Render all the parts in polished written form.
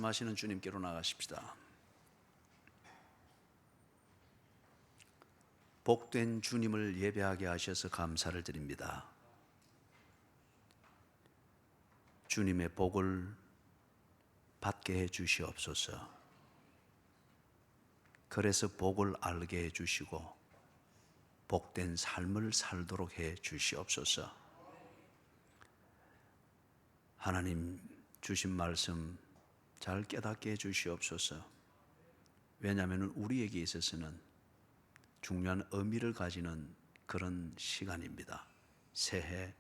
말씀하시는 주님께로 나가십시다. 복된 주님을 예배하게 하셔서 감사를 드립니다. 주님의 복을 받게 해 주시옵소서. 그래서 복을 알게 해 주시고 복된 삶을 살도록 해 주시옵소서. 하나님 주신 말씀 잘 깨닫게 해 주시옵소서. 왜냐하면 우리에게 있어서는 중요한 의미를 가지는 그런 시간입니다. 새해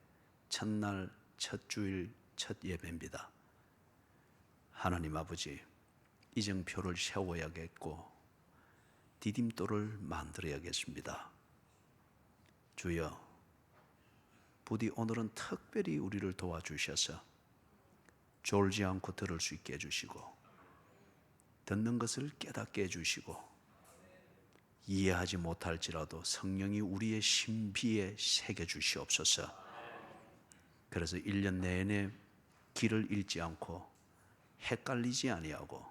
첫날 첫 주일 첫 예배입니다. 하나님 아버지, 이정표를 세워야겠고 디딤돌을 만들어야겠습니다. 주여, 부디 오늘은 특별히 우리를 도와주셔서 졸지 않고 들을 수 있게 해주시고 듣는 것을 깨닫게 해주시고 이해하지 못할지라도 성령이 우리의 신비에 새겨주시옵소서. 그래서 1년 내내 길을 잃지 않고 헷갈리지 아니하고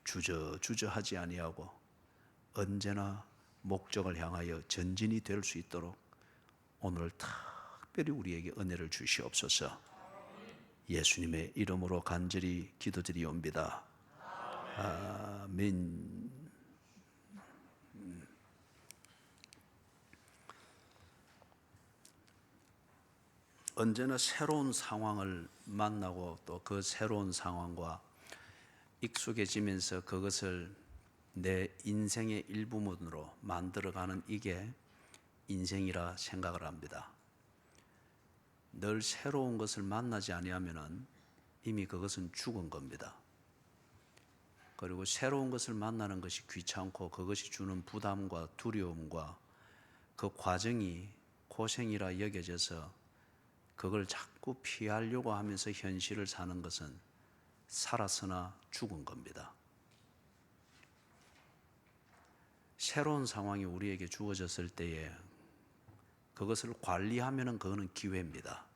주저하지 아니하고 언제나 목적을 향하여 전진이 될 수 있도록 오늘 특별히 우리에게 은혜를 주시옵소서. 예수님의 이름으로 간절히 기도드리옵니다. 아멘. 언제나 새로운 상황을 만나고 또 그 새로운 상황과 익숙해지면서 그것을 내 인생의 일부분으로 만들어가는 이게 인생이라 생각을 합니다. 늘 새로운 것을 만나지 아니하면 이미 그것은 죽은 겁니다. 그리고 새로운 것을 만나는 것이 귀찮고 그것이 주는 부담과 두려움과 그 과정이 고생이라 여겨져서 그걸 자꾸 피하려고 하면서 현실을 사는 것은 살았으나 죽은 겁니다. 새로운 상황이 우리에게 주어졌을 때에 그것을 관리하면 그거는 기회입니다.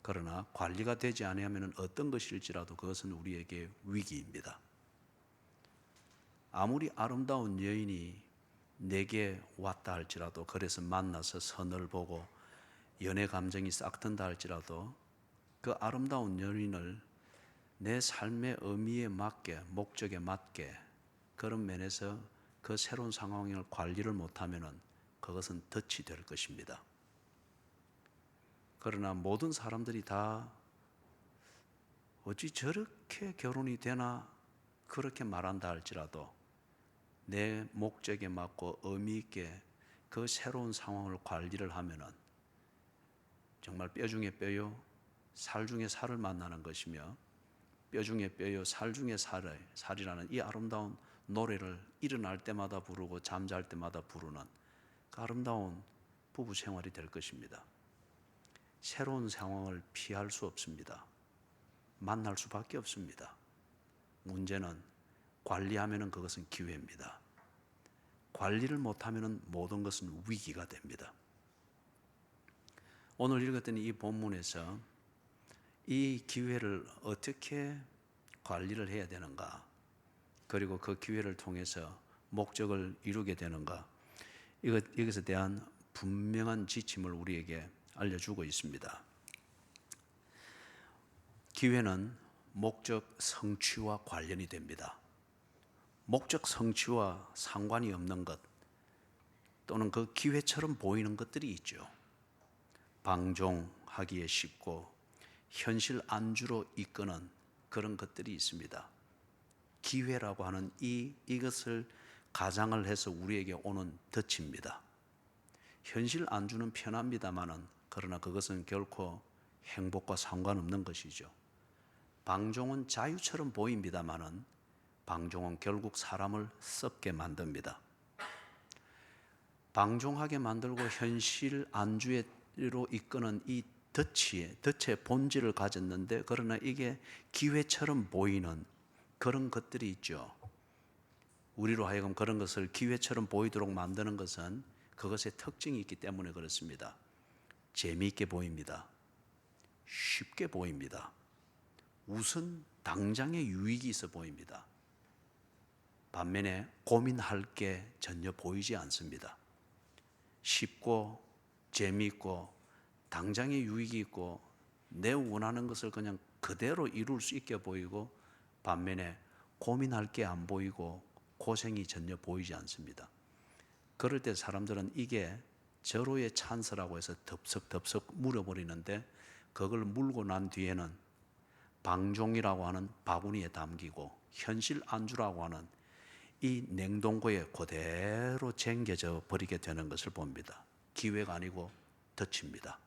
그러나 관리가 되지 않으면 어떤 것일지라도 그것은 우리에게 위기입니다. 아무리 아름다운 여인이 내게 왔다 할지라도, 그래서 만나서 선을 보고 연애 감정이 싹 든다 할지라도 그 아름다운 여인을 내 삶의 의미에 맞게, 목적에 맞게, 그런 면에서 그 새로운 상황을 관리를 못하면 그것은 덫이 될 것입니다. 그러나 모든 사람들이 다 어찌 저렇게 결혼이 되나 그렇게 말한다 할지라도 내 목적에 맞고 의미 있게 그 새로운 상황을 관리를 하면은 정말 뼈 중에 뼈요 살 중에 살을 만나는 것이며, 뼈 중에 뼈요 살 중에 살이라는 이 아름다운 노래를 일어날 때마다 부르고 잠잘 때마다 부르는 그 아름다운 부부 생활이 될 것입니다. 새로운 상황을 피할 수 없습니다. 만날 수밖에 없습니다. 문제는 관리하면 그것은 기회입니다. 관리를 못하면 모든 것은 위기가 됩니다. 오늘 읽었던 이 본문에서 이 기회를 어떻게 관리를 해야 되는가, 그리고 그 기회를 통해서 목적을 이루게 되는가, 이것에 대한 분명한 지침을 우리에게 알려주고 있습니다. 기회는 목적 성취와 관련이 됩니다. 목적 성취와 상관이 없는 것 또는 그 기회처럼 보이는 것들이 있죠. 방종하기에 쉽고 현실 안주로 이끄는 그런 것들이 있습니다. 기회라고 하는 이것을 가장을 해서 우리에게 오는 덫입니다. 현실 안주는 편합니다마는 그러나 그것은 결코 행복과 상관없는 것이죠. 방종은 자유처럼 보입니다마는 방종은 결국 사람을 썩게 만듭니다. 방종하게 만들고 현실 안주로 이끄는 이 덫의 본질을 가졌는데, 그러나 이게 기회처럼 보이는 그런 것들이 있죠. 우리로 하여금 그런 것을 기회처럼 보이도록 만드는 것은 그것의 특징이 있기 때문에 그렇습니다. 재미있게 보입니다. 쉽게 보입니다. 우선 당장의 유익이 있어 보입니다. 반면에 고민할 게 전혀 보이지 않습니다. 쉽고 재미있고 당장의 유익이 있고 내 원하는 것을 그냥 그대로 이룰 수 있게 보이고, 반면에 고민할 게 안 보이고 고생이 전혀 보이지 않습니다. 그럴 때 사람들은 이게 절호의 찬스라고 해서 덥석덥석 물어버리는데, 그걸 물고 난 뒤에는 방종이라고 하는 바구니에 담기고 현실 안주라고 하는 이 냉동고에 그대로 쟁겨져 버리게 되는 것을 봅니다. 기회가 아니고 덫입니다.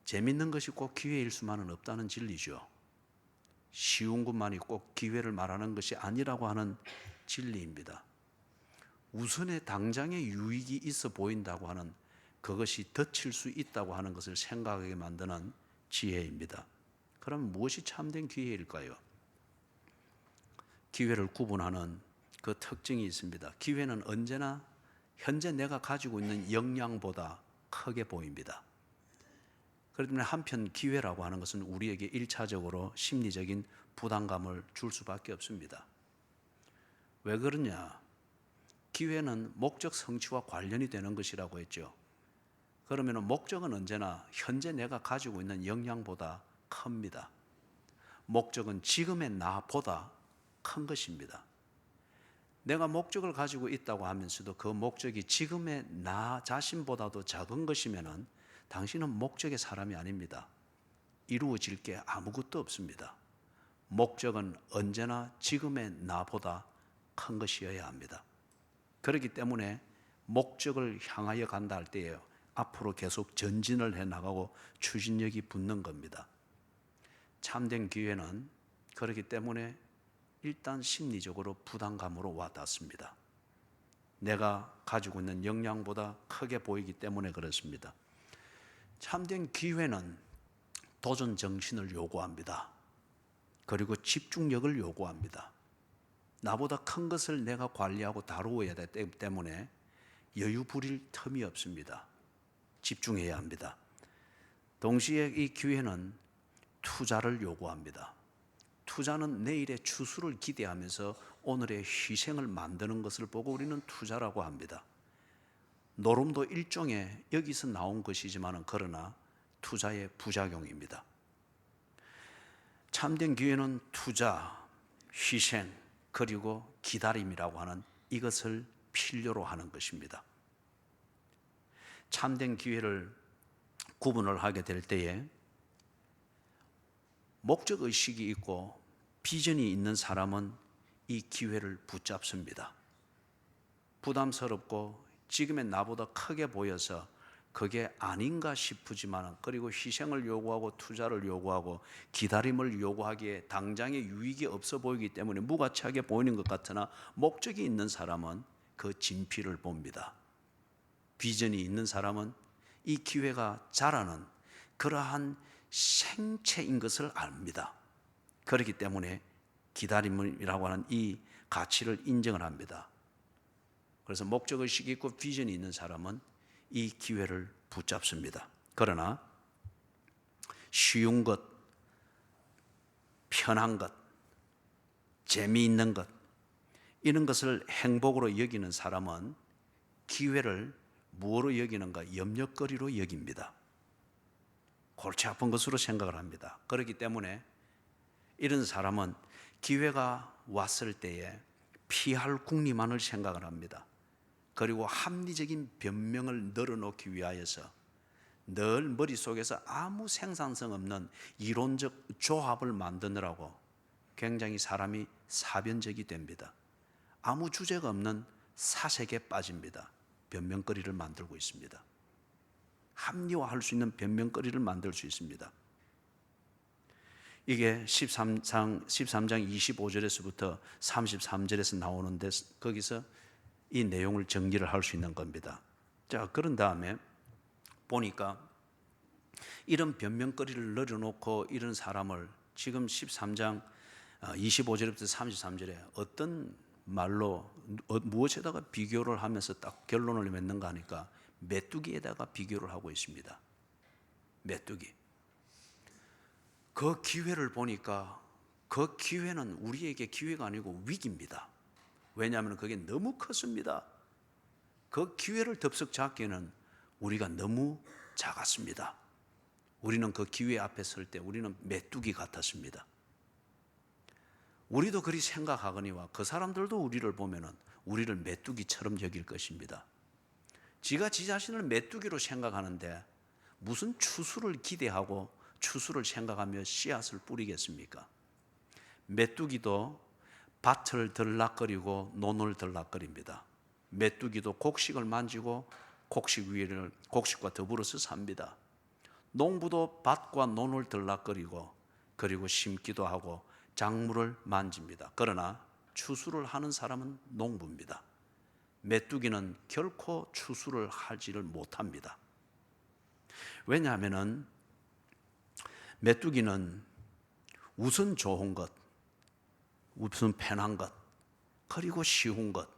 재밌는 것이 꼭 기회일 수만은 없다는 진리죠. 쉬운 것만이 꼭 기회를 말하는 것이 아니라고 하는 진리입니다. 우선에 당장의 유익이 있어 보인다고 하는 그것이 덫일 수 있다고 하는 것을 생각하게 만드는 지혜입니다. 그럼 무엇이 참된 기회일까요? 기회를 구분하는 그 특징이 있습니다. 기회는 언제나 현재 내가 가지고 있는 역량보다 크게 보입니다. 그렇기 때문에 한편 기회라고 하는 것은 우리에게 1차적으로 심리적인 부담감을 줄 수밖에 없습니다. 왜 그러냐? 기회는 목적 성취와 관련이 되는 것이라고 했죠. 그러면 목적은 언제나 현재 내가 가지고 있는 역량보다 큽니다. 목적은 지금의 나보다 큰 것입니다. 내가 목적을 가지고 있다고 하면서도 그 목적이 지금의 나 자신보다도 작은 것이면 당신은 목적의 사람이 아닙니다. 이루어질 게 아무것도 없습니다. 목적은 언제나 지금의 나보다 큰 것이어야 합니다. 그렇기 때문에 목적을 향하여 간다 할 때에 앞으로 계속 전진을 해나가고 추진력이 붙는 겁니다. 참된 기회는 그렇기 때문에 일단 심리적으로 부담감으로 와닿습니다. 내가 가지고 있는 역량보다 크게 보이기 때문에 그렇습니다. 참된 기회는 도전 정신을 요구합니다. 그리고 집중력을 요구합니다. 나보다 큰 것을 내가 관리하고 다루어야 되기 때문에 여유 부릴 틈이 없습니다. 집중해야 합니다. 동시에 이 기회는 투자를 요구합니다. 투자는 내일의 추수를 기대하면서 오늘의 희생을 만드는 것을 보고 우리는 투자라고 합니다. 노름도 일종의 여기서 나온 것이지만 그러나 투자의 부작용입니다. 참된 기회는 투자, 희생, 그리고 기다림이라고 하는 이것을 필요로 하는 것입니다. 참된 기회를 구분을 하게 될 때에 목적의식이 있고 비전이 있는 사람은 이 기회를 붙잡습니다. 부담스럽고 지금의 나보다 크게 보여서 그게 아닌가 싶으지만, 그리고 희생을 요구하고 투자를 요구하고 기다림을 요구하기에 당장의 유익이 없어 보이기 때문에 무가치하게 보이는 것 같으나, 목적이 있는 사람은 그 진피를 봅니다. 비전이 있는 사람은 이 기회가 자라는 그러한 생체인 것을 압니다. 그렇기 때문에 기다림이라고 하는 이 가치를 인정을 합니다. 그래서 목적의식이 있고 비전이 있는 사람은 이 기회를 붙잡습니다. 그러나 쉬운 것, 편한 것, 재미있는 것, 이런 것을 행복으로 여기는 사람은 기회를 무엇으로 여기는가? 염려거리로 여깁니다. 골치 아픈 것으로 생각을 합니다. 그렇기 때문에 이런 사람은 기회가 왔을 때에 피할 궁리만을 생각을 합니다. 그리고 합리적인 변명을 늘어놓기 위하여서 늘 머릿속에서 아무 생산성 없는 이론적 조합을 만드느라고 굉장히 사람이 사변적이 됩니다. 아무 주제가 없는 사색에 빠집니다. 변명거리를 만들고 있습니다. 합리화할 수 있는 변명거리를 만들 수 있습니다. 이게 13장 25절에서부터 33절에서 나오는데, 거기서 이 내용을 정리를 할 수 있는 겁니다. 자, 그런 다음에 보니까 이런 변명거리를 늘어놓고 이런 사람을 지금 13장 25절부터 33절에 어떤 말로 무엇에다가 비교를 하면서 딱 결론을 맺는가 하니까 메뚜기에다가 비교를 하고 있습니다. 메뚜기. 그 기회를 보니까 그 기회는 우리에게 기회가 아니고 위기입니다. 왜냐하면 그게 너무 컸습니다. 그 기회를 덥석 잡기에는 우리가 너무 작았습니다. 우리는 그 기회 앞에 설 때 우리는 메뚜기 같았습니다. 우리도 그리 생각하거니와 그 사람들도 우리를 보면은 우리를 메뚜기처럼 여길 것입니다. 지가 지 자신을 메뚜기로 생각하는데 무슨 추수를 기대하고 추수를 생각하며 씨앗을 뿌리겠습니까? 메뚜기도 밭을 들락거리고 논을 들락거립니다. 메뚜기도 곡식을 만지고 곡식과 더불어서 삽니다. 농부도 밭과 논을 들락거리고 그리고 심기도 하고 작물을 만집니다. 그러나 추수를 하는 사람은 농부입니다. 메뚜기는 결코 추수를 하지를 못합니다. 왜냐하면 메뚜기는 우선 좋은 것, 우선 편한 것, 그리고 쉬운 것,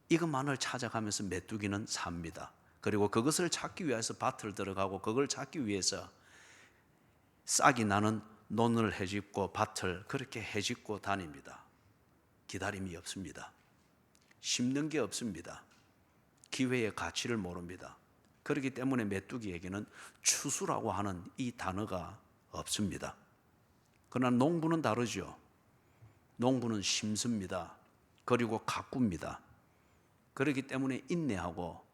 이것만을 찾아가면서 메뚜기는 삽니다. 그리고 그것을 찾기 위해서 밭을 들어가고 그걸 찾기 위해서 싹이 나는 논을 헤집고 밭을 그렇게 헤집고 다닙니다. 기다림이 없습니다. 심는 게 없습니다. 기회의 가치를 모릅니다. 그렇기 때문에 메뚜기에게는 추수라고 하는 이 단어가 없습니다. 그러나 농부는 다르죠. 농부는 심습니다. 그리고 가꿉니다. 그렇기 때문에 인내하고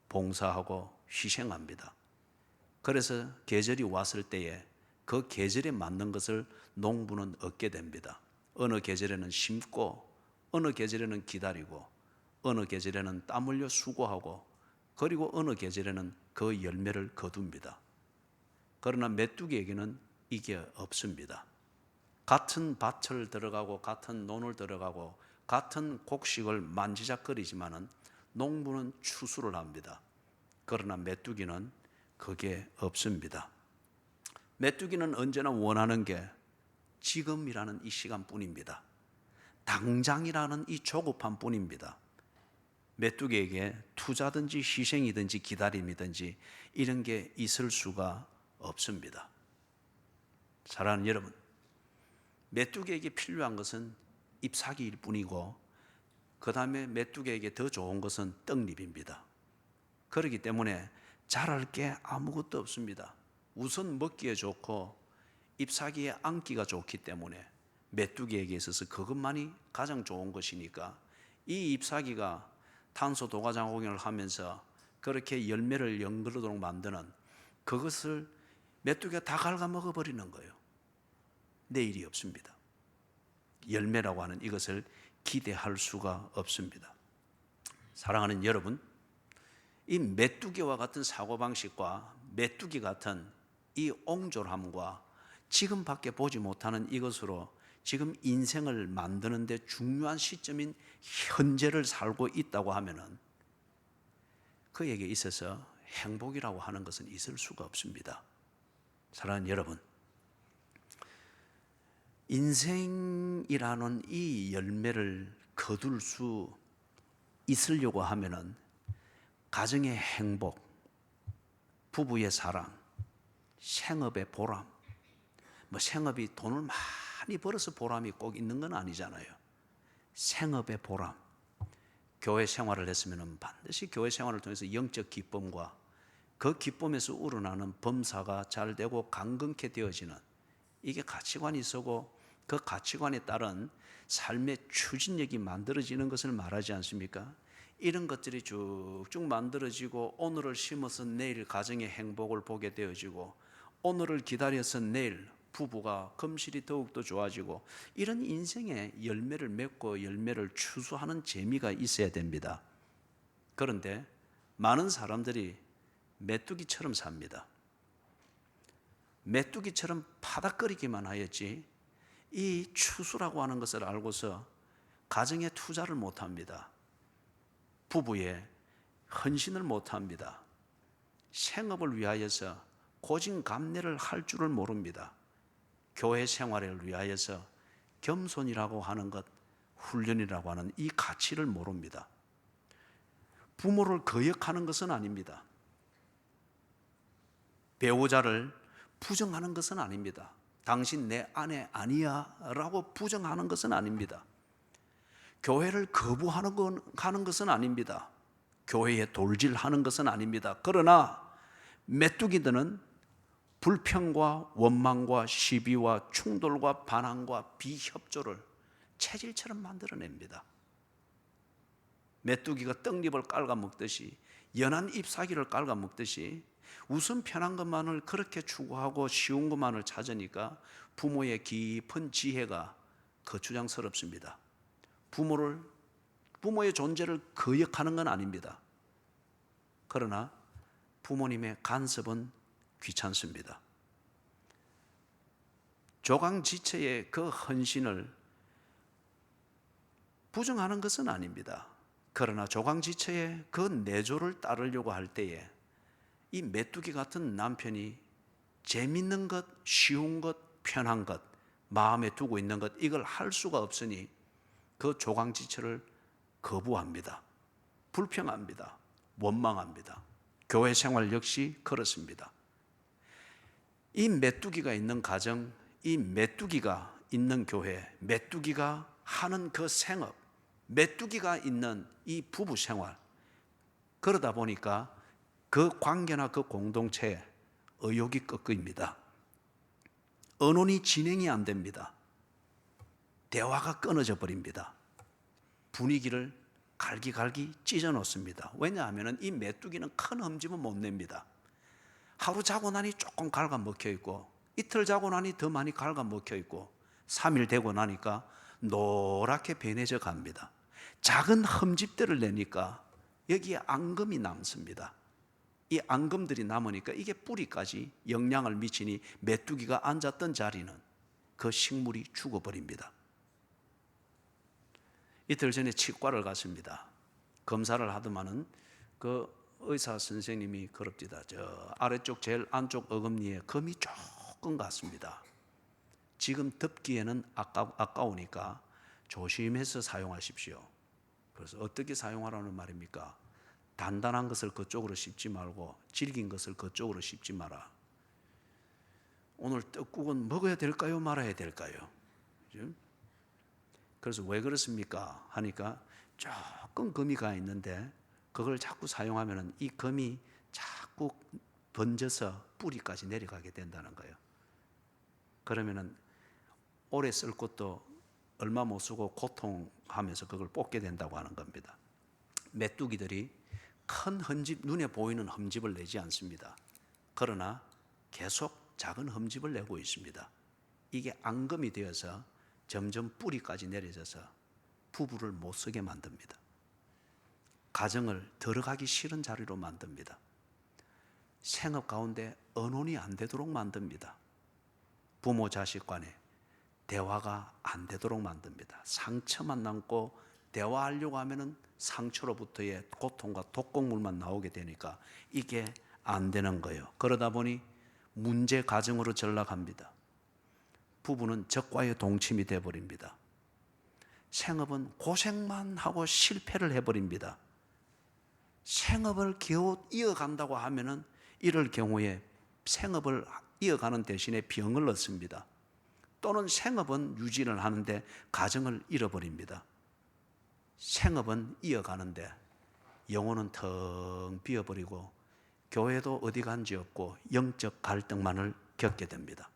봉사하고 희생합니다. 그래서 계절이 왔을 때에 그 계절에 맞는 것을 농부는 얻게 됩니다. 어느 계절에는 심고 어느 계절에는 기다리고 어느 계절에는 땀 흘려 수고하고 그리고 어느 계절에는 그 열매를 거둡니다. 그러나 메뚜기에게는 이게 없습니다. 같은 밭을 들어가고 같은 논을 들어가고 같은 곡식을 만지작거리지만은 농부는 추수를 합니다. 그러나 메뚜기는 그게 없습니다. 메뚜기는 언제나 원하는 게 지금이라는 이 시간뿐입니다. 당장이라는 이 조급함 뿐입니다. 메뚜기에게 투자든지 희생이든지 기다림이든지 이런 게 있을 수가 없습니다. 사랑하는 여러분, 메뚜기에게 필요한 것은 잎사귀일 뿐이고 그 다음에 메뚜기에게 더 좋은 것은 떡잎입니다. 그렇기 때문에 자랄 게 아무것도 없습니다. 우선 먹기에 좋고 잎사귀에 안기가 좋기 때문에 메뚜기에게 있어서 그것만이 가장 좋은 것이니까 이 잎사귀가 탄소 도가장공연을 하면서 그렇게 열매를 연그르도록 만드는 그것을 메뚜기가 다 갉아먹어 버리는 거예요. 내일이 없습니다. 열매라고 하는 이것을 기대할 수가 없습니다. 사랑하는 여러분, 이 메뚜기와 같은 사고방식과 메뚜기 같은 이 옹졸함과 지금밖에 보지 못하는 이것으로 지금 인생을 만드는 데 중요한 시점인 현재를 살고 있다고 하면은 그에게 있어서 행복이라고 하는 것은 있을 수가 없습니다. 사랑하는 여러분, 인생이라는 이 열매를 거둘 수 있으려고 하면은 가정의 행복, 부부의 사랑, 생업의 보람, 생업이 돈을 많이 벌어서 보람이 꼭 있는 건 아니잖아요. 생업의 보람, 교회 생활을 했으면 반드시 교회 생활을 통해서 영적 기쁨과 그 기쁨에서 우러나는 범사가 잘 되고 강건케 되어지는 이게 가치관이 있고 그 가치관에 따른 삶의 추진력이 만들어지는 것을 말하지 않습니까? 이런 것들이 쭉쭉 만들어지고 오늘을 심어서 내일 가정의 행복을 보게 되어지고 오늘을 기다려서 내일 부부가 금실이 더욱더 좋아지고 이런 인생의 열매를 맺고 열매를 추수하는 재미가 있어야 됩니다. 그런데 많은 사람들이 메뚜기처럼 삽니다. 메뚜기처럼 파닥거리기만 하였지 이 추수라고 하는 것을 알고서 가정에 투자를 못합니다. 부부에 헌신을 못합니다. 생업을 위하여서 고진감래를 할 줄을 모릅니다. 교회 생활을 위하여서 겸손이라고 하는 것, 훈련이라고 하는 이 가치를 모릅니다. 부모를 거역하는 것은 아닙니다. 배우자를 부정하는 것은 아닙니다. 당신 내 아내 아니야 라고 부정하는 것은 아닙니다. 교회를 거부하는 하는 것은 아닙니다. 교회에 돌질하는 것은 아닙니다. 그러나 메뚜기들은 불평과 원망과 시비와 충돌과 반항과 비협조를 체질처럼 만들어냅니다. 메뚜기가 떡잎을 깔아먹듯이, 연한 잎사귀를 깔아먹듯이 우선 편한 것만을 그렇게 추구하고 쉬운 것만을 찾으니까 부모의 깊은 지혜가 거추장스럽습니다. 부모의 존재를 거역하는 건 아닙니다. 그러나 부모님의 간섭은 귀찮습니다. 조강지처의 그 헌신을 부정하는 것은 아닙니다. 그러나 조강지처의 그 내조를 따르려고 할 때에 이 메뚜기 같은 남편이 재밌는 것, 쉬운 것, 편한 것, 마음에 두고 있는 것, 이걸 할 수가 없으니 그 조강지처를 거부합니다. 불평합니다. 원망합니다. 교회 생활 역시 그렇습니다. 이 메뚜기가 있는 가정, 이 메뚜기가 있는 교회, 메뚜기가 하는 그 생업, 메뚜기가 있는 이 부부 생활, 그러다 보니까 그 관계나 그 공동체에 의욕이 꺾입니다. 언론이 진행이 안 됩니다. 대화가 끊어져 버립니다. 분위기를 갈기갈기 찢어 놓습니다. 왜냐하면 이 메뚜기는 큰 흠집은 못 냅니다. 하루 자고 나니 조금 갉아 먹혀 있고, 이틀 자고 나니 더 많이 갉아 먹혀 있고, 3일 되고 나니까 노랗게 변해져 갑니다. 작은 흠집들을 내니까 여기에 앙금이 남습니다. 이 앙금들이 남으니까 이게 뿌리까지 영향을 미치니 메뚜기가 앉았던 자리는 그 식물이 죽어버립니다. 이틀 전에 치과를 갔습니다. 검사를 하더만은 그 의사 선생님이 그럽디다. 저 아래쪽 제일 안쪽 어금니에 금이 조금 갔습니다. 지금 덮기에는 아까우니까 조심해서 사용하십시오. 그래서 어떻게 사용하라는 말입니까? 단단한 것을 그쪽으로 씹지 말고 질긴 것을 그쪽으로 씹지 마라. 오늘 떡국은 먹어야 될까요? 말아야 될까요? 그래서 왜 그렇습니까? 하니까 조금 금이 가 있는데 그걸 자꾸 사용하면 이 금이 자꾸 번져서 뿌리까지 내려가게 된다는 거예요. 그러면은 오래 쓸 것도 얼마 못 쓰고 고통하면서 그걸 뽑게 된다고 하는 겁니다. 메뚜기들이 큰 흠집, 눈에 보이는 흠집을 내지 않습니다. 그러나 계속 작은 흠집을 내고 있습니다. 이게 앙금이 되어서 점점 뿌리까지 내려져서 부부를 못 쓰게 만듭니다. 가정을 들어가기 싫은 자리로 만듭니다. 생업 가운데 언혼이 안 되도록 만듭니다. 부모 자식 간에 대화가 안 되도록 만듭니다. 상처만 남고 대화하려고 하면은 상처로부터의 고통과 독곡물만 나오게 되니까 이게 안 되는 거예요. 그러다 보니 문제 가정으로 전락합니다. 부부는 적과의 동침이 되어버립니다. 생업은 고생만 하고 실패를 해버립니다. 생업을 겨우 이어간다고 하면은 이럴 경우에 생업을 이어가는 대신에 병을 얻습니다. 또는 생업은 유지를 하는데 가정을 잃어버립니다. 생업은 이어가는데 영혼은 텅 비어버리고 교회도 어디 간지 없고 영적 갈등만을 겪게 됩니다.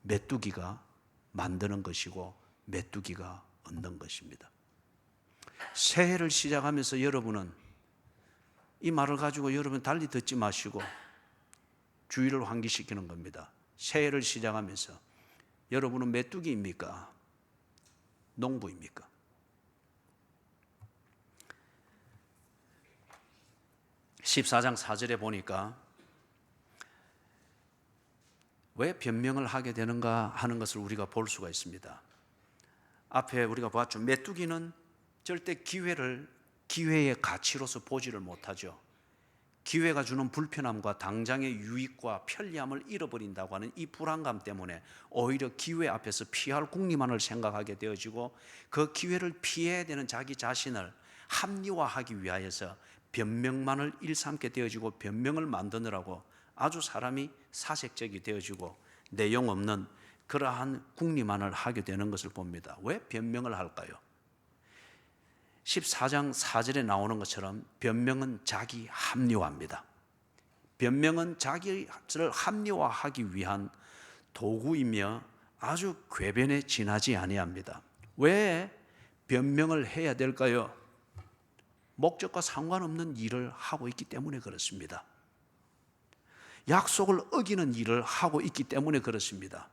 메뚜기가 만드는 것이고 메뚜기가 얻는 것입니다. 새해를 시작하면서 여러분은 이 말을 가지고 여러분 달리 듣지 마시고 주의를 환기시키는 겁니다. 새해를 시작하면서 여러분은 메뚜기입니까? 농부입니까? (14장 4절에) 보니까 왜 변명을 하게 되는가 하는 것을 우리가 볼 수가 있습니다. 앞에 우리가 봤죠. 메뚜기는 절대 기회의 가치로서 보지를 못하죠. 기회가 주는 불편함과 당장의 유익과 편리함을 잃어버린다고 하는 이 불안감 때문에 오히려 기회 앞에서 피할 궁리만을 생각하게 되어지고 그 기회를 피해야 되는 자기 자신을 합리화하기 위하여서 변명만을 일삼게 되어지고 변명을 만드느라고 아주 사람이 사색적이 되어지고 내용 없는 그러한 궁리만을 하게 되는 것을 봅니다. 왜 변명을 할까요? 14장 4절에 나오는 것처럼 변명은 자기 합리화입니다. 변명은 자기를 합리화하기 위한 도구이며 아주 궤변에 지나지 아니합니다. 왜 변명을 해야 될까요? 목적과 상관없는 일을 하고 있기 때문에 그렇습니다. 약속을 어기는 일을 하고 있기 때문에 그렇습니다.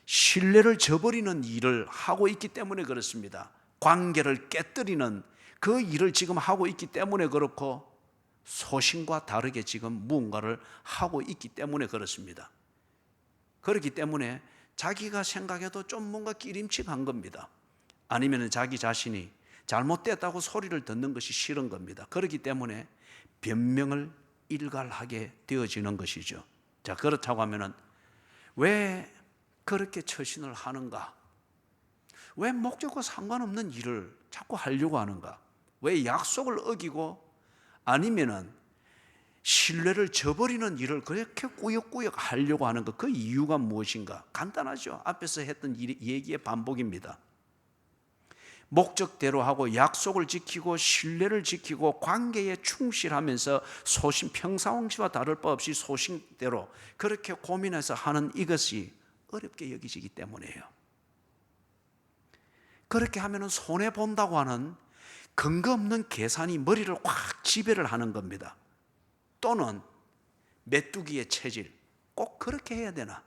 신뢰를 저버리는 일을 하고 있기 때문에 그렇습니다. 관계를 깨뜨리는 그 일을 지금 하고 있기 때문에 그렇고, 소신과 다르게 지금 무언가를 하고 있기 때문에 그렇습니다. 그렇기 때문에 자기가 생각해도 좀 뭔가 끼림칙한 겁니다. 아니면 자기 자신이 잘못됐다고 소리를 듣는 것이 싫은 겁니다. 그렇기 때문에 변명을 일갈하게 되어지는 것이죠. 자, 그렇다고 하면은 왜 그렇게 처신을 하는가? 왜 목적과 상관없는 일을 자꾸 하려고 하는가? 왜 약속을 어기고 아니면은 신뢰를 저버리는 일을 그렇게 꾸역꾸역 하려고 하는 것, 그 이유가 무엇인가? 간단하죠. 앞에서 했던 얘기의 반복입니다. 목적대로 하고 약속을 지키고 신뢰를 지키고 관계에 충실하면서 평상시와 다를 바 없이 소신대로 그렇게 고민해서 하는 이것이 어렵게 여기지기 때문이에요. 그렇게 하면 손해본다고 하는 근거 없는 계산이 머리를 확 지배를 하는 겁니다. 또는 메뚜기의 체질, 꼭 그렇게 해야 되나?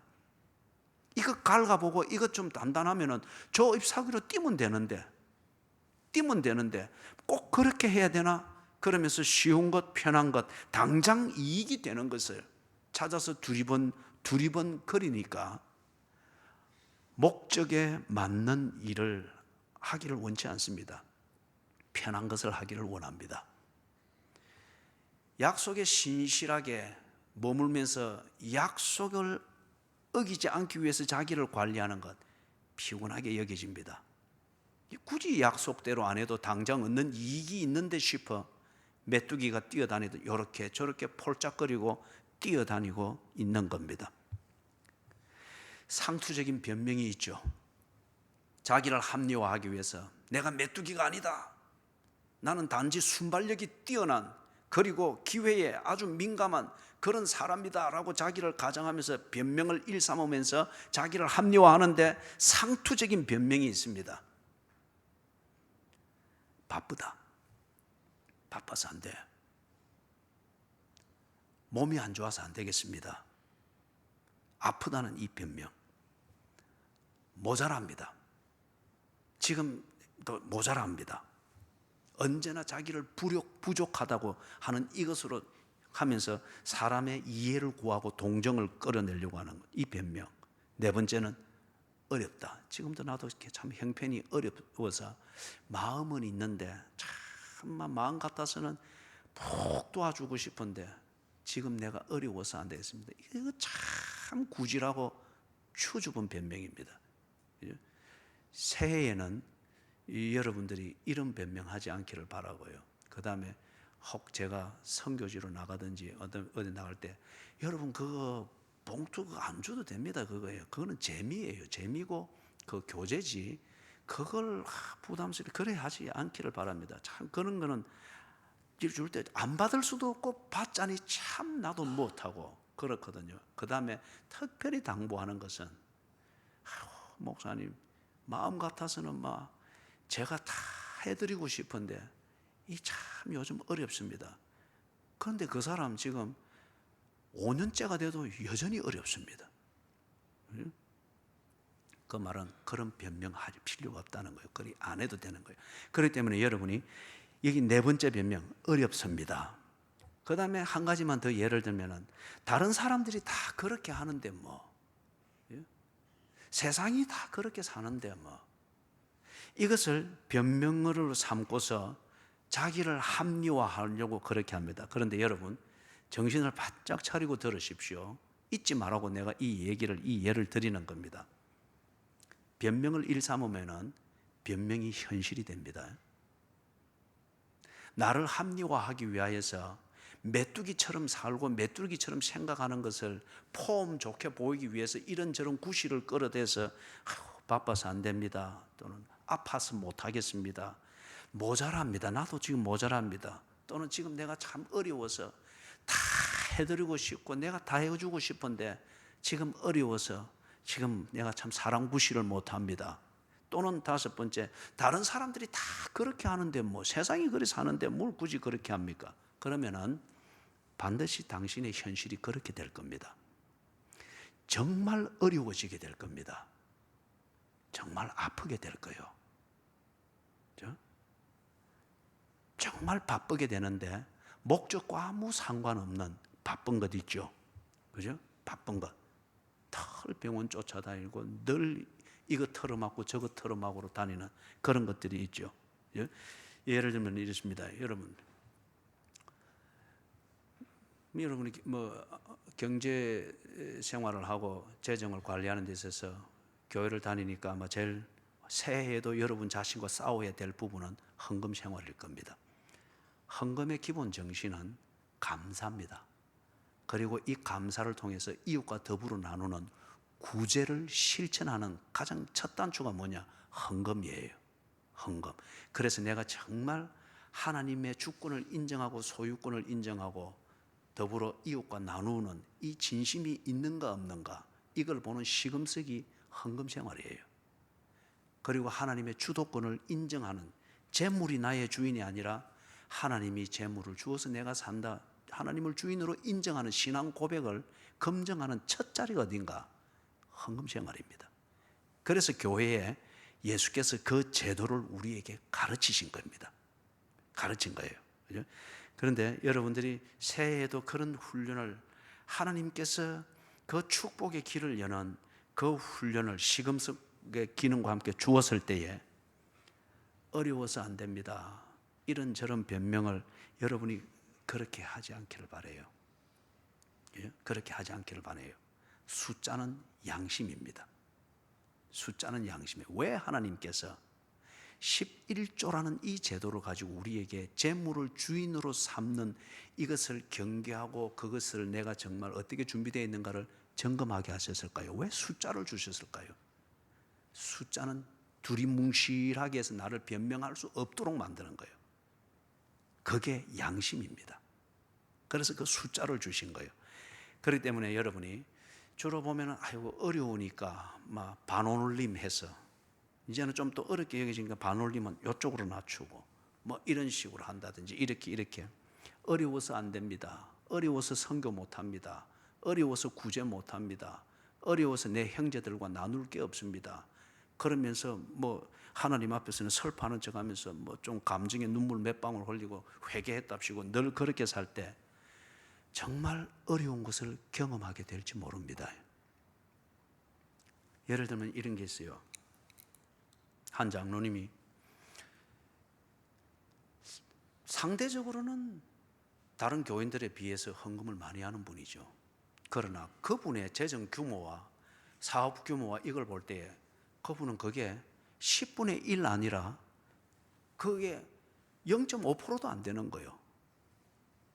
이거 갉아보고 이것 좀 단단하면 저 잎사귀로 뛰면 되는데 꼭 그렇게 해야 되나? 그러면서 쉬운 것, 편한 것, 당장 이익이 되는 것을 찾아서 두리번 거리니까 목적에 맞는 일을 하기를 원치 않습니다. 편한 것을 하기를 원합니다. 약속에 신실하게 머물면서 약속을 어기지 않기 위해서 자기를 관리하는 것, 피곤하게 여겨집니다. 굳이 약속대로 안 해도 당장 얻는 이익이 있는데 싶어 메뚜기가 뛰어다니도 이렇게 저렇게 폴짝거리고 뛰어다니고 있는 겁니다. 상투적인 변명이 있죠. 자기를 합리화하기 위해서 내가 메뚜기가 아니다, 나는 단지 순발력이 뛰어난 그리고 기회에 아주 민감한 그런 사람이다 라고 자기를 가정하면서 변명을 일삼으면서 자기를 합리화하는데 상투적인 변명이 있습니다. 바쁘다, 바빠서 안 돼, 몸이 안 좋아서 안 되겠습니다, 아프다는 이 변명, 모자랍니다, 지금도 모자랍니다, 언제나 자기를 부족하다고 하는 이것으로 하면서 사람의 이해를 구하고 동정을 끌어내려고 하는 것, 이 변명. 네 번째는 어렵다. 지금도 나도 참 형편이 어려워서 마음은 있는데 참만 마음 같아서는 푹 도와주고 싶은데 지금 내가 어려워서 안 되겠습니다. 이거 참 구질하고 추줍은 변명입니다. 새해에는 여러분들이 이런 변명하지 않기를 바라고요. 그 다음에 혹 제가 선교지로 나가든지 어디 나갈 때 여러분 그거 봉투 그거 안 줘도 됩니다. 그거예요. 그거는 재미예요. 재미고 그 교제지. 그걸 부담스럽게 그래 하지 않기를 바랍니다. 참 그런 거는 줄 때 안 받을 수도 없고 받자니 참 나도 못하고 그렇거든요. 그 다음에 특별히 당부하는 것은 목사님 마음 같아서는 막 제가 다 해드리고 싶은데 이 참 요즘 어렵습니다. 그런데 그 사람 지금 5년째가 돼도 여전히 어렵습니다. 그 말은 그런 변명할 필요가 없다는 거예요. 그리 안 해도 되는 거예요. 그렇기 때문에 여러분이 여기 네 번째 변명, 어렵습니다. 그 다음에 한 가지만 더 예를 들면은 다른 사람들이 다 그렇게 하는데 뭐, 세상이 다 그렇게 사는데 뭐, 이것을 변명으로 삼고서 자기를 합리화하려고 그렇게 합니다. 그런데 여러분 정신을 바짝 차리고 들으십시오. 잊지 말라고 내가 이 예를 드리는 겁니다. 변명을 일삼으면은 변명이 현실이 됩니다. 나를 합리화하기 위하여서 메뚜기처럼 살고 메뚜기처럼 생각하는 것을 폼 좋게 보이기 위해서 이런저런 구실을 끌어대서 바빠서 안 됩니다, 또는 아파서 못 하겠습니다, 모자랍니다, 나도 지금 모자랍니다, 또는 지금 내가 참 어려워서 다 해드리고 싶고 내가 다 해주고 싶은데 지금 어려워서 지금 내가 참 사랑 구실을 못합니다. 또는 다섯 번째, 다른 사람들이 다 그렇게 하는데 뭐 세상이 그리 사는데 뭘 굳이 그렇게 합니까? 그러면은 반드시 당신의 현실이 그렇게 될 겁니다. 정말 어려워지게 될 겁니다. 정말 아프게 될 거예요. 그렇죠? 정말 바쁘게 되는데 목적과 아무 상관없는 바쁜 것 있죠. 그죠? 바쁜 것. 털 병원 쫓아다니고 늘 이거 털어맞고 저거 털어맞고 다니는 그런 것들이 있죠. 예를 들면 이렇습니다. 여러분이 뭐 경제 생활을 하고 재정을 관리하는 데 있어서 교회를 다니니까 아마 제일 새해에도 여러분 자신과 싸워야 될 부분은 헌금 생활일 겁니다. 헌금의 기본 정신은 감사입니다. 그리고 이 감사를 통해서 이웃과 더불어 나누는 구제를 실천하는 가장 첫 단추가 뭐냐? 헌금이에요. 헌금. 그래서 내가 정말 하나님의 주권을 인정하고 소유권을 인정하고 더불어 이웃과 나누는 이 진심이 있는가 없는가, 이걸 보는 시금석이 헌금 생활이에요. 그리고 하나님의 주도권을 인정하는, 재물이 나의 주인이 아니라 하나님이 재물을 주어서 내가 산다, 하나님을 주인으로 인정하는 신앙 고백을 검증하는 첫 자리가 어딘가? 헌금 생활입니다. 그래서 교회에 예수께서 그 제도를 우리에게 가르치신 겁니다. 가르친 거예요. 그죠? 그런데 여러분들이 새해에도 그런 훈련을, 하나님께서 그 축복의 길을 여는 그 훈련을 시금석의 기능과 함께 주었을 때에 어려워서 안 됩니다, 이런저런 변명을 여러분이 그렇게 하지 않기를 바라요. 그렇게 하지 않기를 바라요. 숫자는 양심입니다. 숫자는 양심이에요. 왜 하나님께서 11조라는 이 제도를 가지고 우리에게 재물을 주인으로 삼는 이것을 경계하고 그것을 내가 정말 어떻게 준비되어 있는가를 점검하게 하셨을까요? 왜 숫자를 주셨을까요? 숫자는 두리뭉실하게 해서 나를 변명할 수 없도록 만드는 거예요. 그게 양심입니다. 그래서 그 숫자를 주신 거예요. 그렇기 때문에 여러분이 주로 보면은 아이고 어려우니까 막 반올림 해서, 이제는 좀 더 어렵게 여겨지니까 반올림은 이쪽으로 낮추고 뭐 이런 식으로 한다든지, 이렇게 어려워서 안 됩니다, 어려워서 선교 못 합니다, 어려워서 구제 못 합니다, 어려워서 내 형제들과 나눌 게 없습니다, 그러면서 뭐 하나님 앞에서는 설파하는 척 하면서 뭐 좀 감정의 눈물 몇 방울 흘리고 회개했답시고 늘 그렇게 살 때 정말 어려운 것을 경험하게 될지 모릅니다. 예를 들면 이런 게 있어요. 한 장로님이 상대적으로는 다른 교인들에 비해서 헌금을 많이 하는 분이죠. 그러나 그분의 재정 규모와 사업 규모와 이걸 볼 때에 그분은 그게 10분의 1 아니라 그게 0.5%도 안 되는 거예요.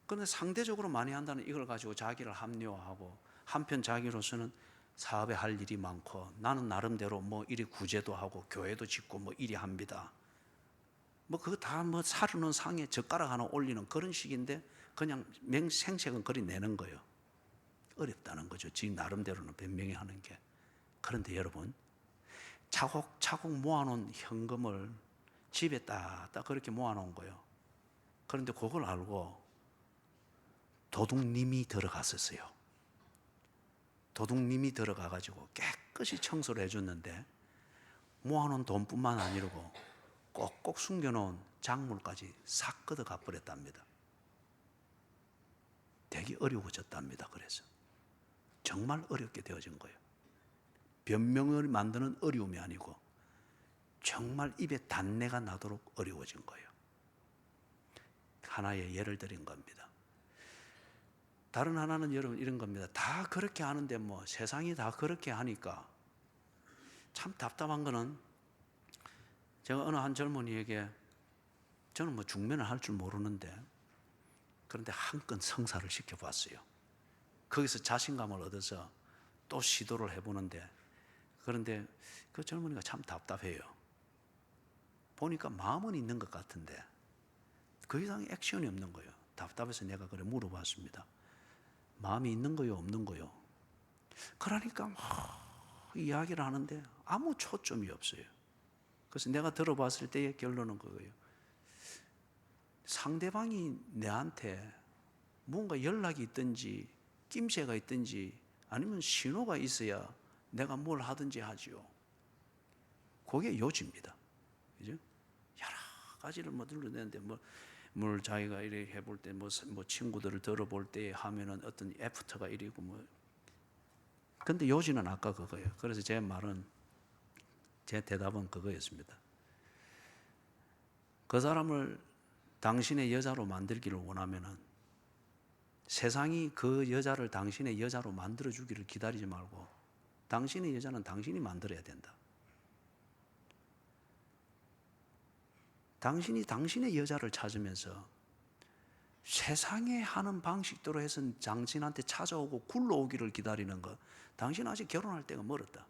그런데 상대적으로 많이 한다는 이걸 가지고 자기를 합리화하고, 한편 자기로서는 사업에 할 일이 많고 나는 나름대로 뭐 이리 구제도 하고 교회도 짓고 뭐 이리 합니다. 뭐 그거 다 뭐 사르는 상에 젓가락 하나 올리는 그런 식인데 그냥 생색은 그리 내는 거예요. 어렵다는 거죠. 지 나름대로는 변명이 하는 게. 그런데 여러분, 차곡차곡 모아놓은 현금을 집에 딱 그렇게 모아놓은 거예요. 그런데 그걸 알고 도둑님이 들어갔었어요. 도둑님이 들어가가지고 깨끗이 청소를 해줬는데 모아놓은 돈뿐만 아니고 꼭꼭 숨겨놓은 작물까지 싹 걷어가 버렸답니다. 되게 어려워졌답니다. 그래서 정말 어렵게 되어진 거예요. 변명을 만드는 어려움이 아니고 정말 입에 단내가 나도록 어려워진 거예요. 하나의 예를 드린 겁니다. 다른 하나는 여러분 이런 겁니다. 다 그렇게 하는데 뭐 세상이 다 그렇게 하니까 참 답답한 거는, 제가 어느 한 젊은이에게, 저는 뭐 중매를 할 줄 모르는데 그런데 한 건 성사를 시켜봤어요. 거기서 자신감을 얻어서 또 시도를 해보는데, 그런데 그 젊은이가 참 답답해요. 보니까 마음은 있는 것 같은데 그 이상 액션이 없는 거예요. 답답해서 내가 그래 물어봤습니다. 마음이 있는 거요, 없는 거요? 그러니까 막 이야기를 하는데 아무 초점이 없어요. 그래서 내가 들어봤을 때의 결론은 그거예요. 상대방이 내한테 뭔가 연락이 있든지 낌새가 있든지 아니면 신호가 있어야 내가 뭘 하든지 하지요. 그게 요지입니다. 그죠? 여러 가지를 눌러내는데 뭘 자기가 이렇게 해볼 때 뭐 친구들을 들어볼 때 하면은 어떤 애프터가 이리고 근데 요지는 아까 그거예요. 그래서 제 대답은 그거였습니다. 그 사람을 당신의 여자로 만들기를 원하면은 세상이 그 여자를 당신의 여자로 만들어 주기를 기다리지 말고 당신의 여자는 당신이 만들어야 된다. 당신이 당신의 여자를 찾으면서 세상에 하는 방식대로 해서 당신한테 찾아오고 굴러오기를 기다리는 것, 당신 아직 결혼할 때가 멀었다.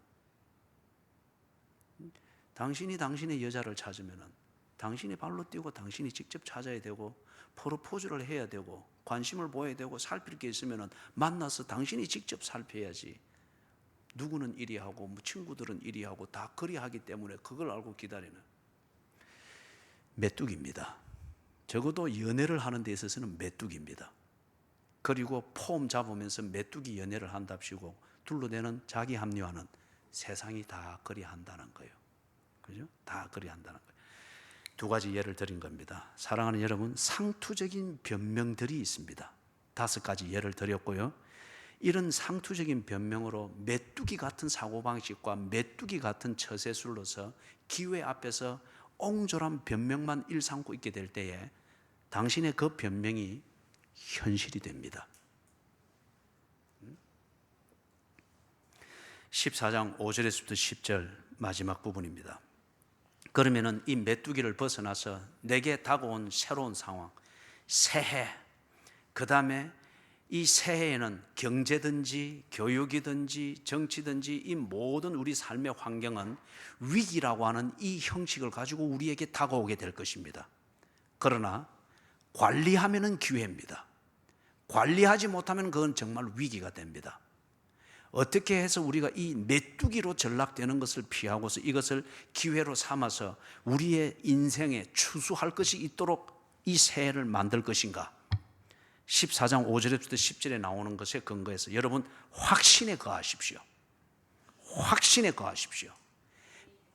당신이 당신의 여자를 찾으면 당신이 발로 뛰고 당신이 직접 찾아야 되고 프로포즈를 해야 되고 관심을 보여야 되고 살필 게 있으면 만나서 당신이 직접 살펴야지. 누구는 이리 하고 친구들은 이리 하고 다 그리 하기 때문에 그걸 알고 기다리는 메뚜기입니다. 적어도 연애를 하는 데 있어서는 메뚜기입니다. 그리고 폼 잡으면서 메뚜기 연애를 한답시고 둘러대는 자기 합리화는 세상이 다 그리 한다는 거예요. 그죠? 다 그리 한다는 거예요. 두 가지 예를 드린 겁니다. 사랑하는 여러분, 상투적인 변명들이 있습니다. 5가지 예를 드렸고요. 이런 상투적인 변명으로 메뚜기 같은 사고방식과 메뚜기 같은 처세술로서 기회 앞에서 옹졸한 변명만 일삼고 있게 될 때에 당신의 그 변명이 현실이 됩니다. 14장 5절에서부터 10절 마지막 부분입니다. 그러면은 이 메뚜기를 벗어나서 내게 다가온 새로운 상황, 새해, 그 다음에 이 새해에는 경제든지 교육이든지 정치든지 이 모든 우리 삶의 환경은 위기라고 하는 이 형식을 가지고 우리에게 다가오게 될 것입니다. 그러나 관리하면은 기회입니다. 관리하지 못하면 그건 정말 위기가 됩니다. 어떻게 해서 우리가 이 메뚜기로 전락되는 것을 피하고서 이것을 기회로 삼아서 우리의 인생에 추수할 것이 있도록 이 새해를 만들 것인가? 14장 5절에부터 10절에 나오는 것에 근거해서 여러분 확신에 거하십시오. 확신에 거하십시오.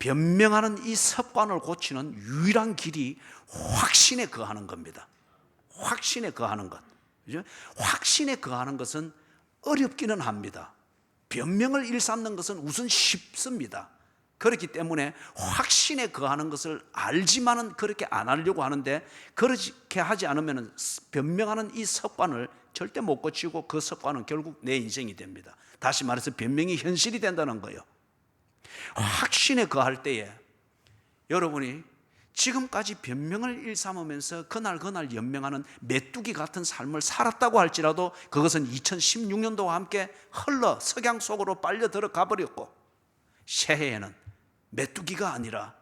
변명하는 이 습관을 고치는 유일한 길이 확신에 거하는 겁니다. 확신에 거하는 것. 확신에 거하는 것은 어렵기는 합니다. 변명을 일삼는 것은 우선 쉽습니다. 그렇기 때문에 확신에 거하는 것을 알지만은 그렇게 안 하려고 하는데 그렇게 하지 않으면 변명하는 이 습관을 절대 못 고치고 그 습관은 결국 내 인생이 됩니다. 다시 말해서 변명이 현실이 된다는 거예요. 확신에 거할 때에 여러분이 지금까지 변명을 일삼으면서 그날 연명하는 메뚜기 같은 삶을 살았다고 할지라도 그것은 2016년도와 함께 흘러 석양 속으로 빨려 들어가 버렸고 새해에는 메뚜기가 아니라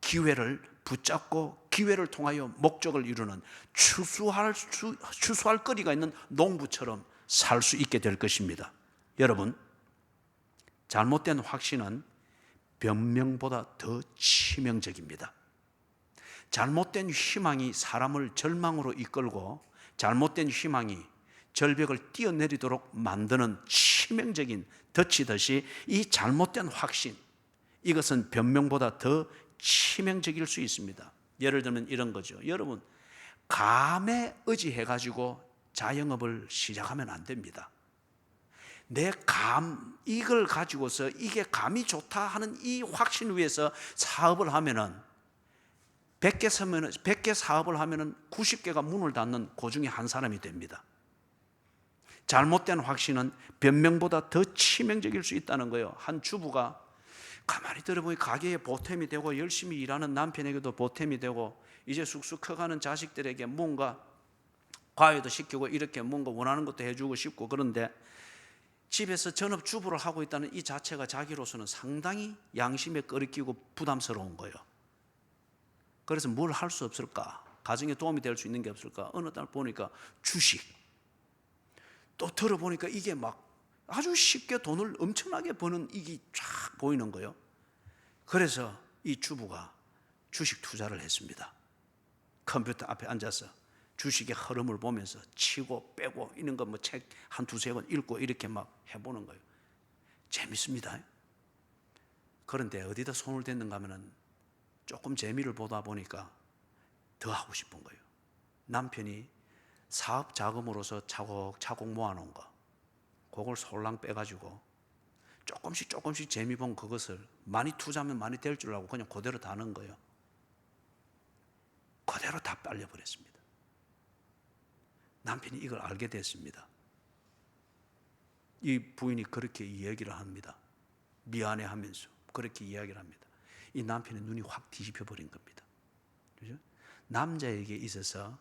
기회를 붙잡고 기회를 통하여 목적을 이루는 추수할 거리가 있는 농부처럼 살 수 있게 될 것입니다. 여러분, 잘못된 확신은 변명보다 더 치명적입니다. 잘못된 희망이 사람을 절망으로 이끌고 잘못된 희망이 절벽을 뛰어내리도록 만드는 치명적인 덫이듯이 이 잘못된 확신, 이것은 변명보다 더 치명적일 수 있습니다. 예를 들면 이런 거죠. 여러분, 감에 의지해가지고 자영업을 시작하면 안 됩니다. 내 감, 이걸 가지고서 이게 감이 좋다 하는 이 확신 위에서 사업을 하면은 100개 사업을 하면은 90개가 문을 닫는 그 중에 한 사람이 됩니다. 잘못된 확신은 변명보다 더 치명적일 수 있다는 거예요. 한 주부가 가만히 들어보니 가게에 보탬이 되고 열심히 일하는 남편에게도 보탬이 되고 이제 쑥쑥 커가는 자식들에게 뭔가 과외도 시키고 이렇게 뭔가 원하는 것도 해주고 싶고, 그런데 집에서 전업주부를 하고 있다는 이 자체가 자기로서는 상당히 양심에 끄리끼고 부담스러운 거예요. 그래서 뭘 할 수 없을까? 가정에 도움이 될 수 있는 게 없을까? 어느 날 보니까 주식, 또 들어보니까 이게 막 아주 쉽게 돈을 엄청나게 버는 이게 쫙 보이는 거예요. 그래서 이 주부가 주식 투자를 했습니다. 컴퓨터 앞에 앉아서 주식의 흐름을 보면서 치고 빼고 이런 거 뭐 책 한 두세 권 읽고 이렇게 막 해보는 거예요. 재밌습니다. 그런데 어디다 손을 댔는가 하면은 조금 재미를 보다 보니까 더 하고 싶은 거예요. 남편이 사업 자금으로서 차곡차곡 모아놓은 거, 그걸 솔랑 빼가지고 조금씩 재미 본 그것을 많이 투자하면 많이 될 줄 알고 그냥 그대로 다 넣은 거예요. 그대로 다 빨려버렸습니다. 남편이 이걸 알게 됐습니다. 이 부인이 그렇게 이야기를 합니다. 미안해하면서 그렇게 이야기를 합니다. 이 남편의 눈이 확 뒤집혀 버린 겁니다. 그렇죠? 남자에게 있어서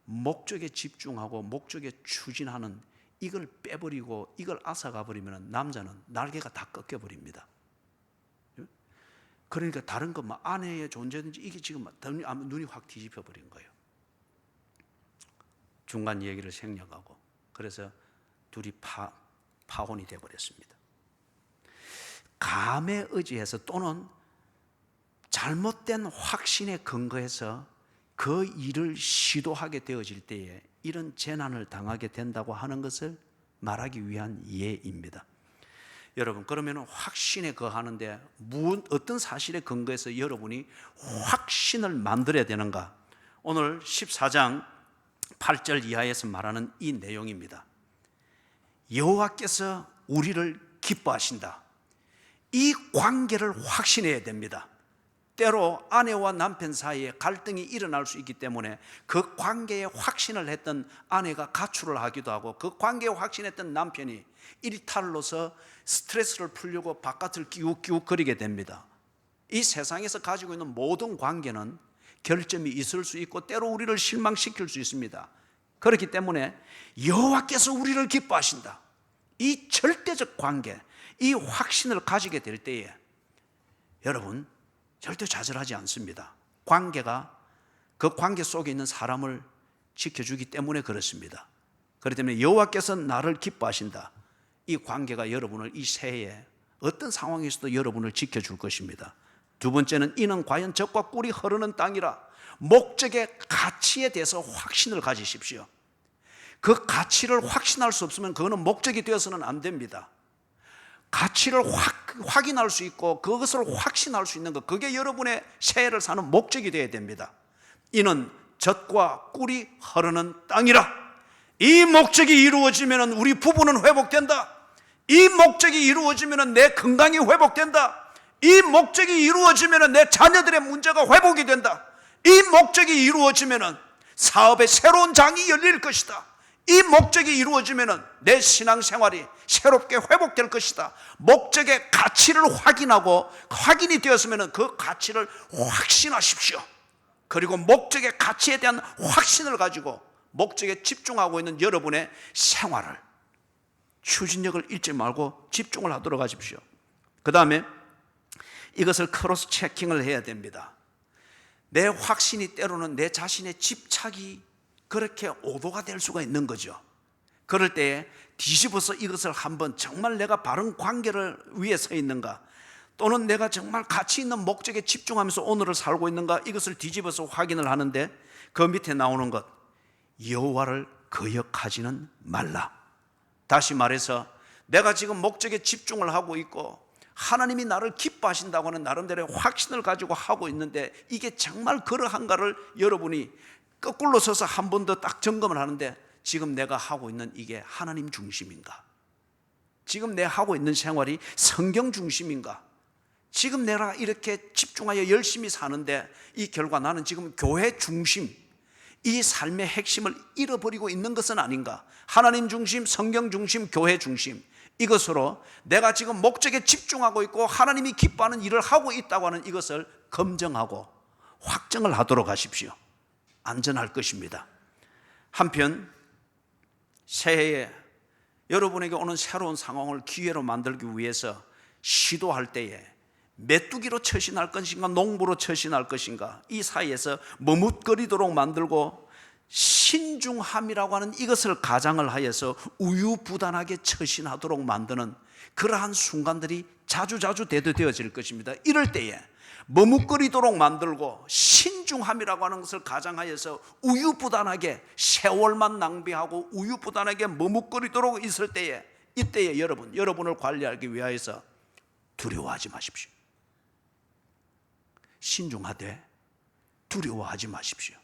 목적에 집중하고 목적에 추진하는 이걸 빼버리고 이걸 앗아가 버리면 남자는 날개가 다 꺾여 버립니다. 그러니까 다른 것, 아내의 존재든지 이게 지금 눈이 확 뒤집혀 버린 거예요. 중간 얘기를 생략하고, 그래서 둘이 파혼이 되어 버렸습니다. 감에 의지해서 또는 잘못된 확신에 근거해서 그 일을 시도하게 되어질 때에 이런 재난을 당하게 된다고 하는 것을 말하기 위한 예입니다. 여러분, 그러면 확신에 거하는데 어떤 사실에 근거해서 여러분이 확신을 만들어야 되는가? 오늘 14장 8절 이하에서 말하는 이 내용입니다. 여호와께서 우리를 기뻐하신다. 이 관계를 확신해야 됩니다. 때로 아내와 남편 사이에 갈등이 일어날 수 있기 때문에 그 관계에 확신을 했던 아내가 가출을 하기도 하고, 그 관계에 확신했던 남편이 일탈로서 스트레스를 풀려고 바깥을 끼욱끼욱거리게 됩니다. 이 세상에서 가지고 있는 모든 관계는 결점이 있을 수 있고 때로 우리를 실망시킬 수 있습니다. 그렇기 때문에 여호와께서 우리를 기뻐하신다. 이 절대적 관계, 이 확신을 가지게 될 때에 여러분 절대 좌절하지 않습니다. 관계가 그 관계 속에 있는 사람을 지켜주기 때문에 그렇습니다. 그렇기 때문에 여호와께서 나를 기뻐하신다. 이 관계가 여러분을 이 새해에 어떤 상황에서도 여러분을 지켜줄 것입니다. 두 번째는 이는 과연 젖과 꿀이 흐르는 땅이라. 목적의 가치에 대해서 확신을 가지십시오. 그 가치를 확신할 수 없으면 그거는 목적이 되어서는 안 됩니다. 가치를 확인할 수 있고 그것을 확신할 수 있는 것, 그게 여러분의 새해를 사는 목적이 되어야 됩니다. 이는 젖과 꿀이 흐르는 땅이라. 이 목적이 이루어지면 우리 부부는 회복된다. 이 목적이 이루어지면 내 건강이 회복된다. 이 목적이 이루어지면 내 자녀들의 문제가 회복이 된다. 이 목적이 이루어지면 사업의 새로운 장이 열릴 것이다. 이 목적이 이루어지면 내 신앙생활이 새롭게 회복될 것이다. 목적의 가치를 확인하고 확인이 되었으면 그 가치를 확신하십시오. 그리고 목적의 가치에 대한 확신을 가지고 목적에 집중하고 있는 여러분의 생활을, 추진력을 잃지 말고 집중을 하도록 하십시오. 그 다음에 이것을 크로스 체킹을 해야 됩니다. 내 확신이 때로는 내 자신의 집착이 그렇게 오도가 될 수가 있는 거죠. 그럴 때에 뒤집어서 이것을 한번 정말 내가 바른 관계를 위해 서 있는가, 또는 내가 정말 가치 있는 목적에 집중하면서 오늘을 살고 있는가, 이것을 뒤집어서 확인을 하는데 그 밑에 나오는 것, 여호와를 거역하지는 말라. 다시 말해서 내가 지금 목적에 집중을 하고 있고 하나님이 나를 기뻐하신다고 하는 나름대로의 확신을 가지고 하고 있는데 이게 정말 그러한가를 여러분이 거꾸로 서서 한 번 더 딱 점검을 하는데, 지금 내가 하고 있는 이게 하나님 중심인가? 지금 내가 하고 있는 생활이 성경 중심인가? 지금 내가 이렇게 집중하여 열심히 사는데 이 결과 나는 지금 교회 중심, 이 삶의 핵심을 잃어버리고 있는 것은 아닌가? 하나님 중심, 성경 중심, 교회 중심, 이것으로 내가 지금 목적에 집중하고 있고 하나님이 기뻐하는 일을 하고 있다고 하는 이것을 검증하고 확정을 하도록 하십시오. 안전할 것입니다. 한편 새해에 여러분에게 오는 새로운 상황을 기회로 만들기 위해서 시도할 때에 메뚜기로 처신할 것인가 농부로 처신할 것인가, 이 사이에서 머뭇거리도록 만들고 신중함이라고 하는 이것을 가장을 하여서 우유부단하게 처신하도록 만드는 그러한 순간들이 자주자주 대두되어질 것입니다. 이럴 때에 머뭇거리도록 만들고 신중함이라고 하는 것을 가장하여서 우유부단하게 세월만 낭비하고 우유부단하게 머뭇거리도록 있을 때에, 이때에 여러분을 관리하기 위하여서 두려워하지 마십시오. 신중하되 두려워하지 마십시오.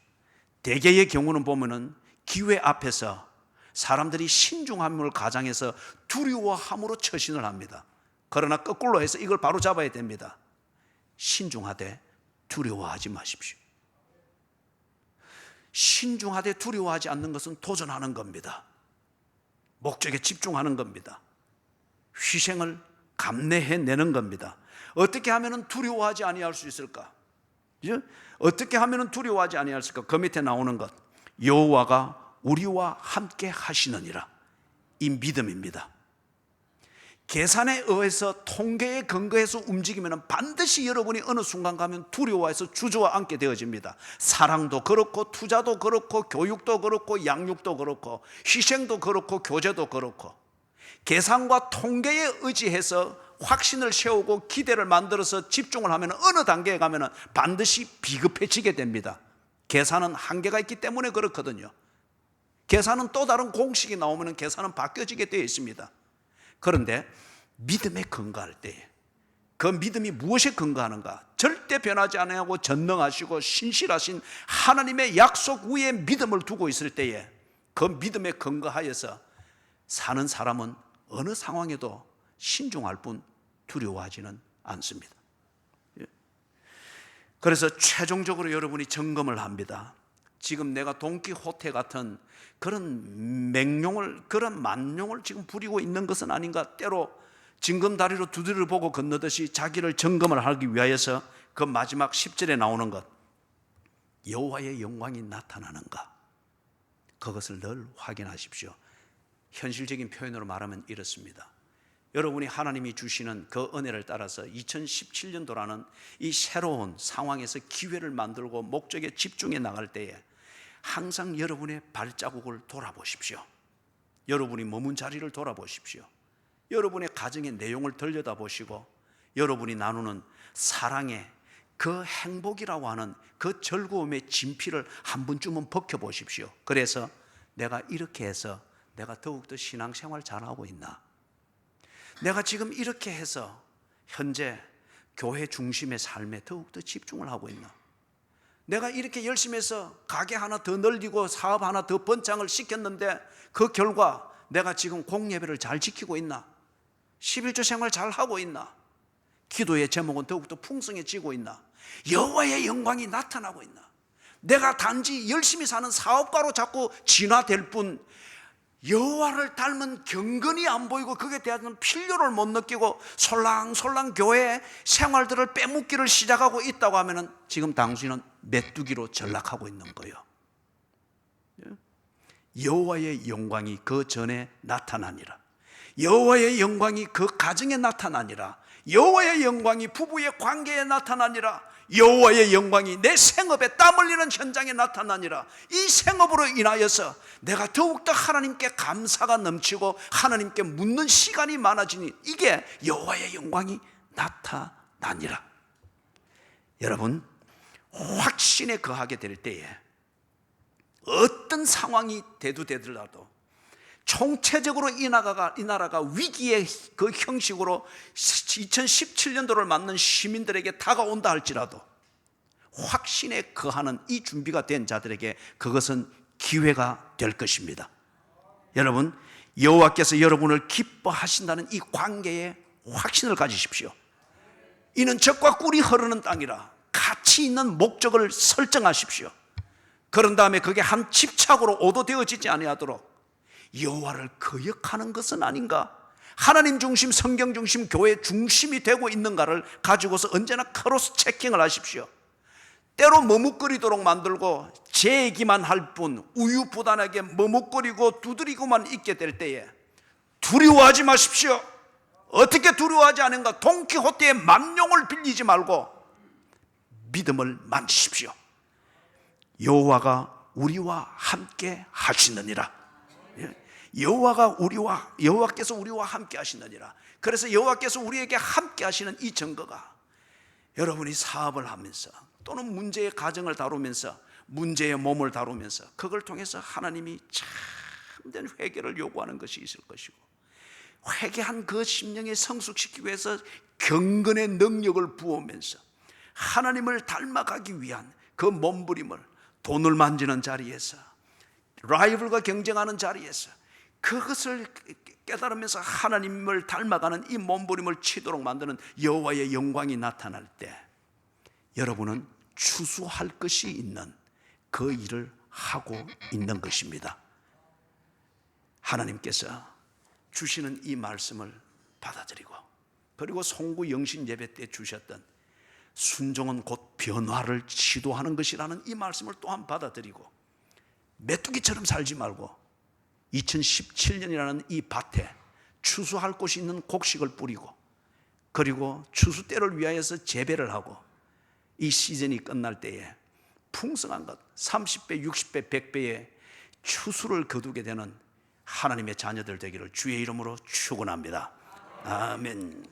대개의 경우는 보면은 기회 앞에서 사람들이 신중함을 가장해서 두려워함으로 처신을 합니다. 그러나 거꾸로 해서 이걸 바로 잡아야 됩니다. 신중하되 두려워하지 마십시오. 신중하되 두려워하지 않는 것은 도전하는 겁니다. 목적에 집중하는 겁니다. 희생을 감내해내는 겁니다. 어떻게 하면 두려워하지 아니할 수 있을까? 어떻게 하면 두려워하지 아니할 수 있을까? 그 밑에 나오는 것, 여호와가 우리와 함께 하시느니라. 이 믿음입니다. 계산에 의해서 통계에 근거해서 움직이면 반드시 여러분이 어느 순간 가면 두려워해서 주저앉게 되어집니다. 사랑도 그렇고 투자도 그렇고 교육도 그렇고 양육도 그렇고 희생도 그렇고 교제도 그렇고, 계산과 통계에 의지해서 확신을 세우고 기대를 만들어서 집중을 하면 어느 단계에 가면 반드시 비급해지게 됩니다. 계산은 한계가 있기 때문에 그렇거든요. 계산은 또 다른 공식이 나오면 계산은 바뀌어지게 되어 있습니다. 그런데 믿음에 근거할 때, 그 믿음이 무엇에 근거하는가? 절대 변하지 않고 전능하시고 신실하신 하나님의 약속 위에 믿음을 두고 있을 때에 그 믿음에 근거하여서 사는 사람은 어느 상황에도 신중할 뿐 두려워하지는 않습니다. 그래서 최종적으로 여러분이 점검을 합니다. 지금 내가 돈키호테 같은 그런 맹용을, 그런 만용을 지금 부리고 있는 것은 아닌가? 때로 징검다리로 두드려 보고 건너듯이 자기를 점검을 하기 위하여서 그 마지막 10절에 나오는 것, 여호와의 영광이 나타나는가? 그것을 늘 확인하십시오. 현실적인 표현으로 말하면 이렇습니다. 여러분이 하나님이 주시는 그 은혜를 따라서 2017년도라는 이 새로운 상황에서 기회를 만들고 목적에 집중해 나갈 때에 항상 여러분의 발자국을 돌아보십시오. 여러분이 머문 자리를 돌아보십시오. 여러분의 가정의 내용을 들여다보시고 여러분이 나누는 사랑의 그 행복이라고 하는 그 즐거움의 진피를 한 번쯤은 벗겨보십시오. 그래서 내가 이렇게 해서 내가 더욱더 신앙생활 잘하고 있나? 내가 지금 이렇게 해서 현재 교회 중심의 삶에 더욱더 집중을 하고 있나? 내가 이렇게 열심히 해서 가게 하나 더 늘리고 사업 하나 더 번창을 시켰는데 그 결과 내가 지금 공예배를 잘 지키고 있나? 11조 생활 잘 하고 있나? 기도의 제목은 더욱더 풍성해지고 있나? 여호와의 영광이 나타나고 있나? 내가 단지 열심히 사는 사업가로 자꾸 진화될 뿐 여호와를 닮은 경건이 안 보이고 거기에 대한 필요를 못 느끼고 솔랑솔랑 교회 생활들을 빼먹기를 시작하고 있다고 하면 지금 당신은 메뚜기로 전락하고 있는 거예요. 여호와의 영광이 그 전에 나타나니라. 여호와의 영광이 그 가정에 나타나니라. 여호와의 영광이 부부의 관계에 나타나니라. 여호와의 영광이 내 생업에 땀 흘리는 현장에 나타나니라. 이 생업으로 인하여서 내가 더욱더 하나님께 감사가 넘치고 하나님께 묻는 시간이 많아지니 이게 여호와의 영광이 나타나니라. 여러분, 확신에 거하게 될 때에 어떤 상황이 대두되더라도 총체적으로 이 나라가 위기의 그 형식으로 2017년도를 맞는 시민들에게 다가온다 할지라도 확신에 거하는 이 준비가 된 자들에게 그것은 기회가 될 것입니다. 여러분, 여호와께서 여러분을 기뻐하신다는 이 관계에 확신을 가지십시오. 이는 적과 꿀이 흐르는 땅이라 가치 있는 목적을 설정하십시오. 그런 다음에 그게 한 집착으로 오도되어지지 아니하도록 여호와를 거역하는 것은 아닌가? 하나님 중심, 성경 중심, 교회 중심이 되고 있는가를 가지고서 언제나 크로스 체킹을 하십시오. 때로 머뭇거리도록 만들고 재기만 할 뿐 우유부단하게 머뭇거리고 두드리고만 있게 될 때에 두려워하지 마십시오. 어떻게 두려워하지 않은가? 돈키호테의 만용을 빌리지 말고 믿음을 만지십시오. 여호와가 우리와 함께 하시느니라. 여호와께서 우리와 함께 하시느니라. 그래서 여호와께서 우리에게 함께 하시는 이 증거가 여러분이 사업을 하면서 또는 문제의 가정을 다루면서 문제의 몸을 다루면서 그걸 통해서 하나님이 참된 회개를 요구하는 것이 있을 것이고, 회개한 그 심령에 성숙시키기 위해서 경건의 능력을 부으면서 하나님을 닮아가기 위한 그 몸부림을 돈을 만지는 자리에서, 라이벌과 경쟁하는 자리에서 그것을 깨달으면서 하나님을 닮아가는 이 몸부림을 치도록 만드는 여호와의 영광이 나타날 때 여러분은 추수할 것이 있는 그 일을 하고 있는 것입니다. 하나님께서 주시는 이 말씀을 받아들이고, 그리고 송구 영신 예배 때 주셨던 순종은 곧 변화를 시도하는 것이라는 이 말씀을 또한 받아들이고, 메뚜기처럼 살지 말고 2017년이라는 이 밭에 추수할 곳이 있는 곡식을 뿌리고, 그리고 추수 때를 위하여서 재배를 하고, 이 시즌이 끝날 때에 풍성한 것 30배, 60배, 100배의 추수를 거두게 되는 하나님의 자녀들 되기를 주의 이름으로 축원합니다. 아멘.